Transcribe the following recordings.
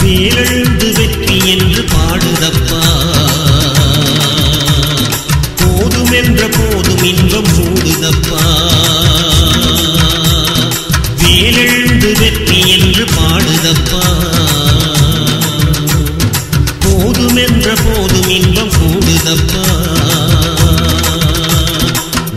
மேலெழுந்து வெற்றி என்று பாடுதப்பா போதுமென்ற போதும் இன்பம் கூடுதப்பா மேலெழுந்து வெற்றி என்று பாடுதப்பா போதுமென்ற போதும் இன்பம் கூடுதப்பா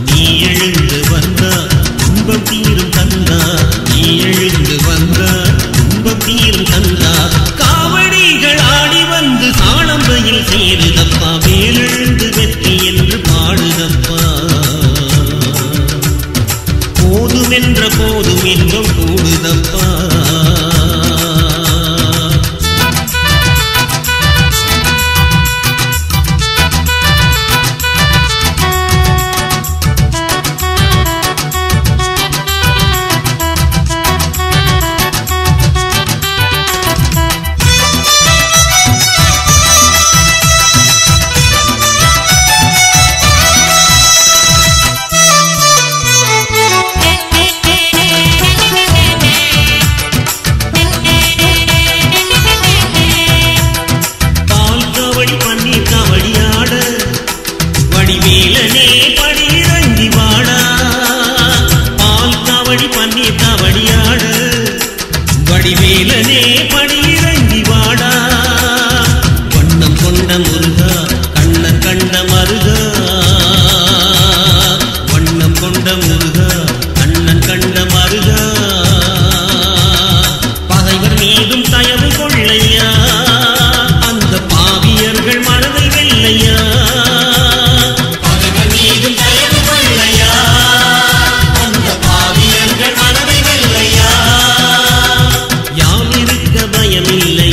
நீ எழுந்து வந்தார் இன்பம் தீரும் தந்தார் நீ எழுந்து வந்தார் இன்பம் தீரும் தந்தார் காவடிகள் ஆடி வந்து சாணம்பையில் சேருதப்பா மேலெழுந்து வெற்றி என்று பாடுதப்பா போதுமென்ற போதும் இன்பம் கூடுதப்பா வடிவேலனே படியிறங்கி வாடா வண்ணம் கொண்ட முருகா கண்ணன் கண்ட மருகா வண்ணம் கொண்ட முருகா கண்ணன் கண்ட மருகா பகைவர் மீதும் தயவு கொள்ளையா அந்த பாவியர்கள் மனதை வெல்லையா பகைவர் மீதும் தயவு கொள்ளையா அந்த பாவியர்கள் மனதை வெல்லையா யாம் இருக்க பயமில்லை